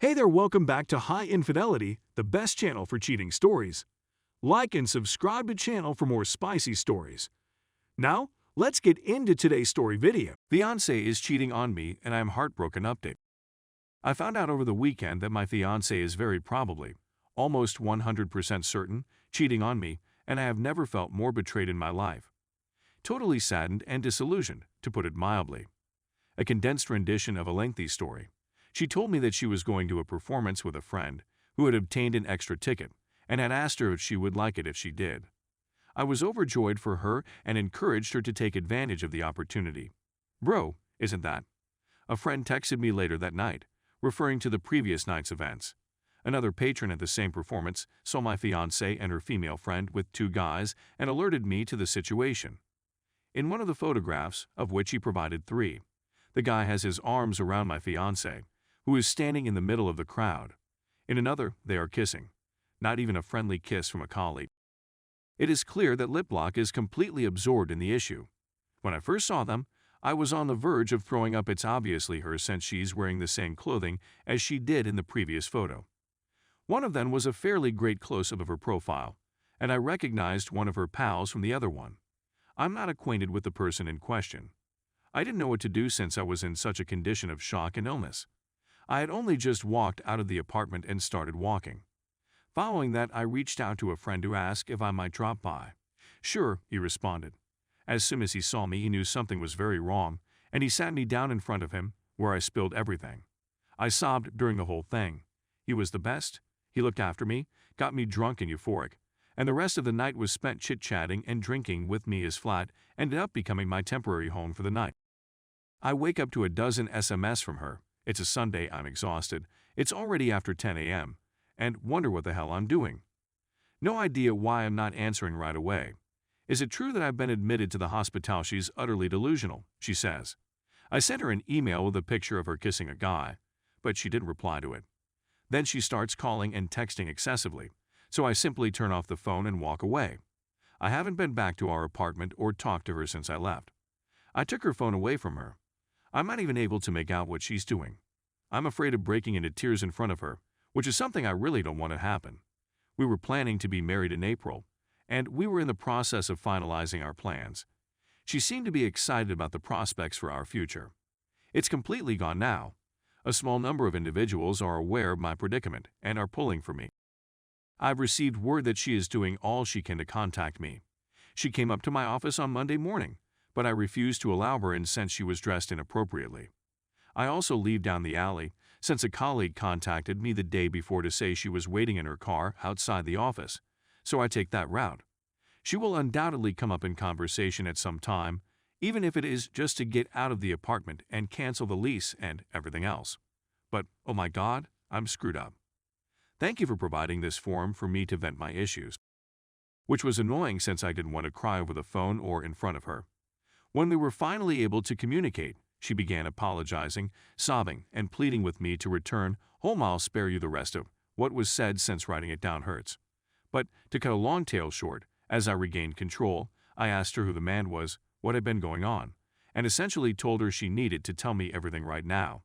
Hey there, welcome back to High Infidelity, the best channel for cheating stories. Like and subscribe to channel for more spicy stories. Now, let's get into today's story video. Fiance is cheating on me and I am heartbroken update. I found out over the weekend that my fiance is very probably, almost 100% certain, cheating on me, and I have never felt more betrayed in my life. Totally saddened and disillusioned, to put it mildly. A condensed rendition of a lengthy story. She told me that she was going to a performance with a friend who had obtained an extra ticket and had asked her if she would like it if she did. I was overjoyed for her and encouraged her to take advantage of the opportunity. Bro, isn't that? A friend texted me later that night, referring to the previous night's events. Another patron at the same performance saw my fiancée and her female friend with two guys and alerted me to the situation. In one of the photographs, of which he provided three, the guy has his arms around my fiancée, who is standing in the middle of the crowd. In another, they are kissing. Not even a friendly kiss from a colleague. It is clear that lip lock is completely absorbed in the issue. When I first saw them, I was on the verge of throwing up. It's obviously her since she's wearing the same clothing as she did in the previous photo. One of them was a fairly great close-up of her profile, and I recognized one of her pals from the other one. I'm not acquainted with the person in question. I didn't know what to do since I was in such a condition of shock and illness. I had only just walked out of the apartment and started walking. Following that, I reached out to a friend to ask if I might drop by. Sure, he responded. As soon as he saw me, he knew something was very wrong, and he sat me down in front of him, where I spilled everything. I sobbed during the whole thing. He was the best. He looked after me, got me drunk and euphoric, and the rest of the night was spent chit-chatting and drinking with me. His flat ended up becoming my temporary home for the night. I wake up to a dozen SMS from her. It's a Sunday, I'm exhausted, it's already after 10 a.m., and wonder what the hell I'm doing. No idea why I'm not answering right away. Is it true that I've been admitted to the hospital? She's utterly delusional, she says. I sent her an email with a picture of her kissing a guy, but she didn't reply to it. Then she starts calling and texting excessively, so I simply turn off the phone and walk away. I haven't been back to our apartment or talked to her since I left. I took her phone away from her. I'm not even able to make out what she's doing. I'm afraid of breaking into tears in front of her, which is something I really don't want to happen. We were planning to be married in April, and we were in the process of finalizing our plans. She seemed to be excited about the prospects for our future. It's completely gone now. A small number of individuals are aware of my predicament and are pulling for me. I've received word that she is doing all she can to contact me. She came up to my office on Monday morning, but I refused to allow her in since she was dressed inappropriately. I also leave down the alley since a colleague contacted me the day before to say she was waiting in her car outside the office, so I take that route. She will undoubtedly come up in conversation at some time, even if it is just to get out of the apartment and cancel the lease and everything else. But, oh my God, I'm screwed up. Thank you for providing this forum for me to vent my issues, which was annoying since I didn't want to cry over the phone or in front of her. When we were finally able to communicate, she began apologizing, sobbing, and pleading with me to return home. I'll spare you the rest of what was said since writing it down hurts. But to cut a long tale short, as I regained control, I asked her who the man was, what had been going on, and essentially told her she needed to tell me everything right now.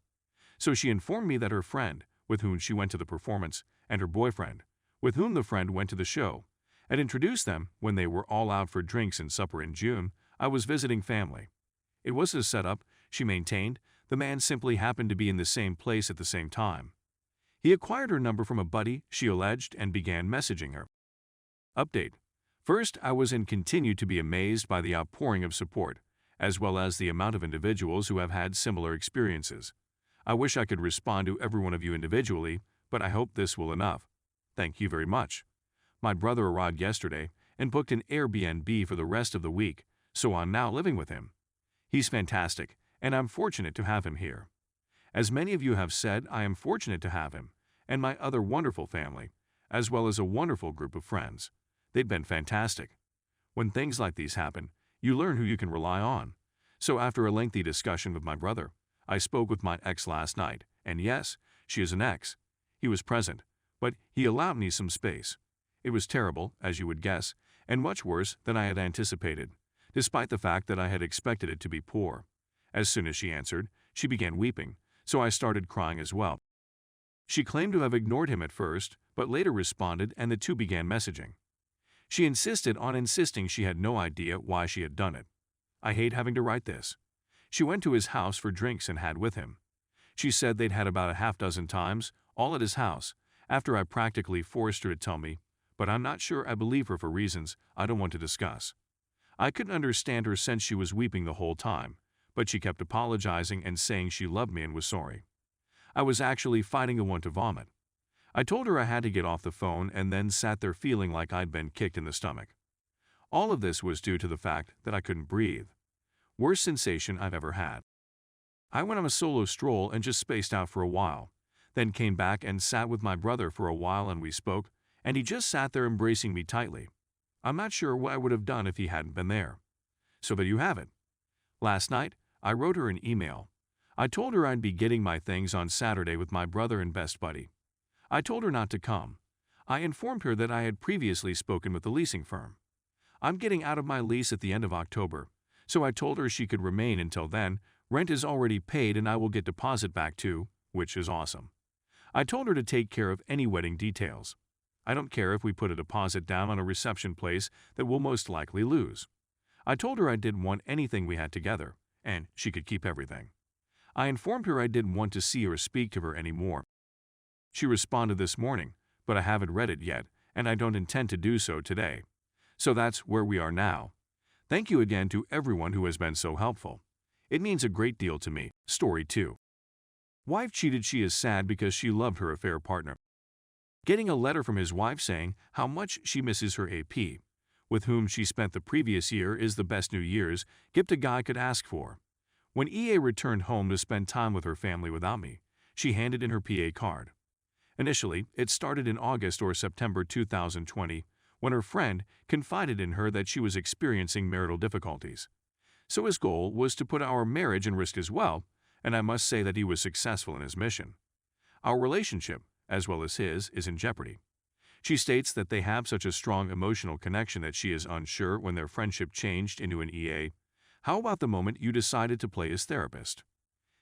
So she informed me that her friend, with whom she went to the performance, and her boyfriend, with whom the friend went to the show, had introduced them when they were all out for drinks and supper in June. I was visiting family. It was a setup, she maintained. The man simply happened to be in the same place at the same time. He acquired her number from a buddy, she alleged, and began messaging her. Update. First, I was and continue to be amazed by the outpouring of support, as well as the amount of individuals who have had similar experiences. I wish I could respond to every one of you individually, but I hope this will enough. Thank you very much. My brother arrived yesterday and booked an Airbnb for the rest of the week, so I'm now living with him. He's fantastic, and I'm fortunate to have him here. As many of you have said, I am fortunate to have him, and my other wonderful family, as well as a wonderful group of friends. They've been fantastic. When things like these happen, you learn who you can rely on. So after a lengthy discussion with my brother, I spoke with my ex last night, and yes, she is an ex. He was present, but he allowed me some space. It was terrible, as you would guess, and much worse than I had anticipated, despite the fact that I had expected it to be poor. As soon as she answered, she began weeping, so I started crying as well. She claimed to have ignored him at first, but later responded and the two began messaging. She insisted on insisting she had no idea why she had done it. I hate having to write this. She went to his house for drinks and had with him. She said they'd had about a half dozen times, all at his house, after I practically forced her to tell me, but I'm not sure I believe her for reasons I don't want to discuss. I couldn't understand her since she was weeping the whole time, but she kept apologizing and saying she loved me and was sorry. I was actually fighting the want to vomit. I told her I had to get off the phone and then sat there feeling like I'd been kicked in the stomach. All of this was due to the fact that I couldn't breathe. Worst sensation I've ever had. I went on a solo stroll and just spaced out for a while, then came back and sat with my brother for a while and we spoke, and he just sat there embracing me tightly. I'm not sure what I would have done if he hadn't been there. So there you have it. Last night, I wrote her an email. I told her I'd be getting my things on Saturday with my brother and best buddy. I told her not to come. I informed her that I had previously spoken with the leasing firm. I'm getting out of my lease at the end of October, so I told her she could remain until then. Rent is already paid and I will get deposit back too, which is awesome. I told her to take care of any wedding details. I don't care if we put a deposit down on a reception place that we'll most likely lose. I told her I didn't want anything we had together, and she could keep everything. I informed her I didn't want to see or speak to her anymore. She responded this morning, but I haven't read it yet, and I don't intend to do so today. So that's where we are now. Thank you again to everyone who has been so helpful. It means a great deal to me. Story 2. Wife cheated. She is sad because she loved her affair partner. Getting a letter from his wife saying how much she misses her AP, with whom she spent the previous year, is the best New Year's gift a guy could ask for. When EA returned home to spend time with her family without me, she handed in her PA card. Initially, it started in August or September 2020, when her friend confided in her that she was experiencing marital difficulties. So his goal was to put our marriage in risk as well, and I must say that he was successful in his mission. Our relationship, as well as his, is in jeopardy. She states that they have such a strong emotional connection that she is unsure when their friendship changed into an EA. How about the moment you decided to play as therapist?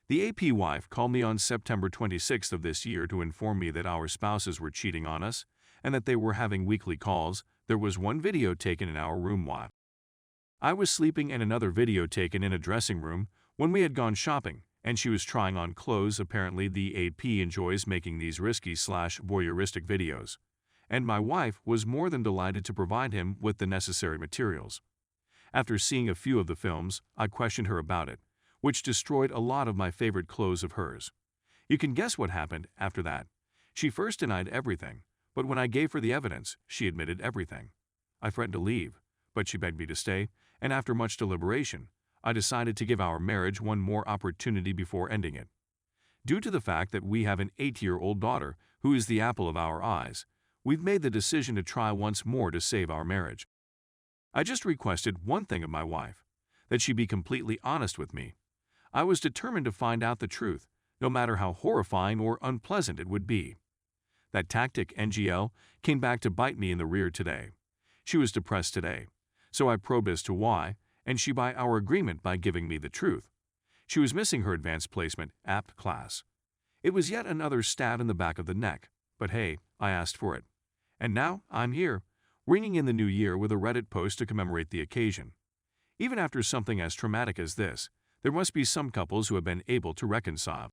The AP wife called me on September 26th of this year to inform me that our spouses were cheating on us and that they were having weekly calls. There was one video taken in our room while I was sleeping and another video taken in a dressing room when we had gone shopping, and she was trying on clothes. Apparently the AP enjoys making these risky/voyeuristic videos, and my wife was more than delighted to provide him with the necessary materials. After seeing a few of the films, I questioned her about it, which destroyed a lot of my favorite clothes of hers. You can guess what happened after that. She first denied everything, but when I gave her the evidence, she admitted everything. I threatened to leave, but she begged me to stay, and after much deliberation, I decided to give our marriage one more opportunity before ending it. Due to the fact that we have an 8-year-old daughter who is the apple of our eyes, we've made the decision to try once more to save our marriage. I just requested one thing of my wife, that she be completely honest with me. I was determined to find out the truth, no matter how horrifying or unpleasant it would be. That tactic, NGL, came back to bite me in the rear today. She was depressed today, so I probed as to why, and she by our agreement by giving me the truth. She was missing her advanced placement app class. It was yet another stab in the back of the neck, but hey, I asked for it. And now I'm here, ringing in the new year with a Reddit post to commemorate the occasion. Even after something as traumatic as this, there must be some couples who have been able to reconcile.